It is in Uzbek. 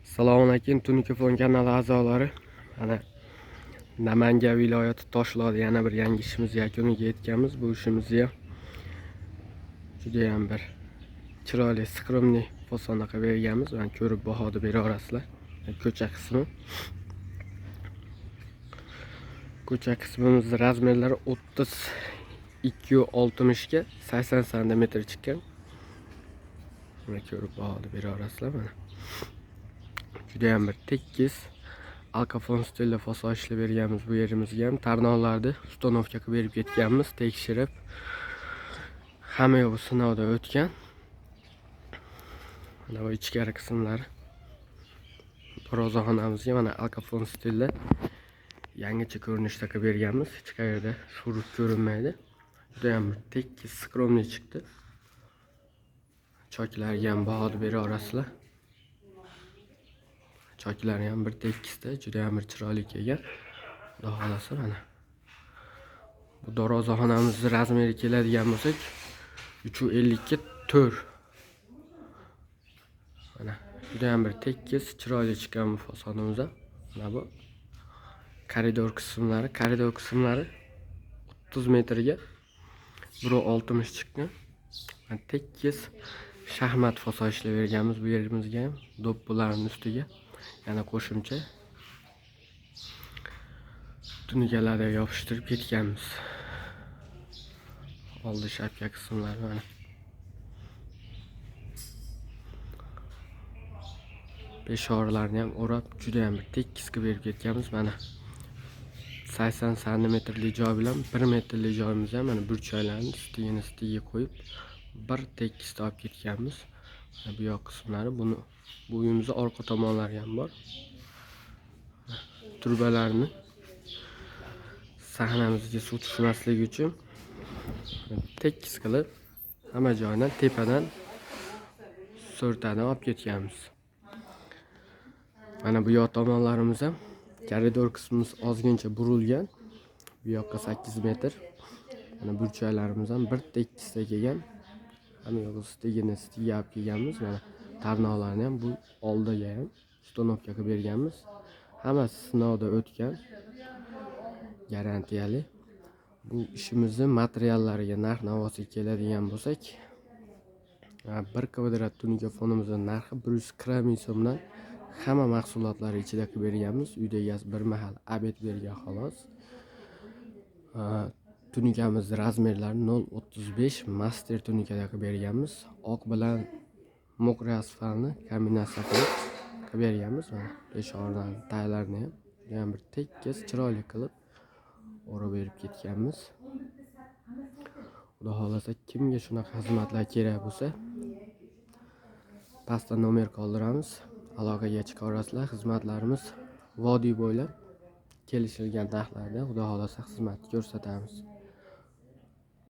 Assalomu alaykum Tunikafon kanali a'zolari. Mana Namangan viloyati Toshloqda yana bir yangi ishimiz yakuniga yetganmiz. Bu ishimizni juda ham bir chiroyli, skromniy fasonda qilib berganmiz. Mana ko'rib bahoda bera olasizlar. Ko'cha qismi. Ko'cha qismimizning razmerlari 32.60 ga 80 sm chiqqan. Mana ko'rib bahoda bera olasizlar mana. Juda ham bir tekis alkafon stilda fason ishlab berganmiz. Bu yerimizga ham tarnovlarni ustanovka qilib berib ketganmiz, tekshirib. Hamma yo'q sinovdan o'tgan. Mana bu ichkari qismlari. Darvozaxonamizga mana alkafon stilda yangicha ko'rinishda qilib berganmiz. Hech qayerda shuruk ko'rinmaydi. Juda ham tekis, skromniy chiqdi. Choklariga ham baho bera olasizlar. Choklari ham bir tekisda, juda ham bir chiroyli kelgan. Xudo xolasa mana. Bu darvozaxonamizning razmeri keladigan bo'lsak 350 ga 4. Mana juda ham bir tekis, chiroyli chiqqan bu fasonimiz. Mana bu koridor qismlari 30 metrga 1.60 chiqqan. Tekis shaxmat fason ishlab berganmiz bu yerimizga ham. Do'ppilarning ustiga yana qo'shimcha tunikalarga yopishtirib ketganmiz. Oldi shapka qismlari mana. Peshorlarni ham o'rab juda ham tekis qilib berib ketganmiz mana. 80 cm joy bilan 1 metrlik joyimiz ham mana burchaklarni ustiga qo'yib bir tekisda olib ketganmiz. Bu yoq qismlari buni bu uyimizning orqa tomonlari ham bor. Turbalarni sahnamizga suv tushmasligi uchun tekis qilib hamma joydan tepadan so'rtani olib ketganmiz. Mana bu yoq tomonlarimiz ham koridor qismimiz ozgincha burilgan. Bu yoqqa 8 metr. Mana burchaklarimiz ham bir tekisda kelgan. Hamma yoq ustiga olib kelganmiz. Mana tarnovlarni ham bu oldiga ham ustanovka qilib berganmiz. Hammasi sinovdan o'tgan. Garantiyali. Bu ishimizning materiallariga narx-navosi keladigan bo'lsak, 1 kvadrat tunikafonimizning narxi 140 ming so'mdan hamma mahsulotlari ichida qilib berganmiz. Uyda egasi bir mahal obed bergan xolos. Tunikamiz razmerlari 0.35 master tunikada qilib berganmiz. Oq bilan mo'qri asfaltni kombinatsiya qilib berganmiz. Mana peshordan taylarni ham bir tekis chiroyli qilib o'rab berib ketganmiz. Xudo xolasa kimga shunaqa xizmatlar kerak bo'lsa, pastda nomer qoldiramiz. Aloqaga chiqa olasizlar. Xizmatlarimiz vodiy bo'ylab kelishilgan narxlarda xudo xolasa xizmat ko'rsatamiz.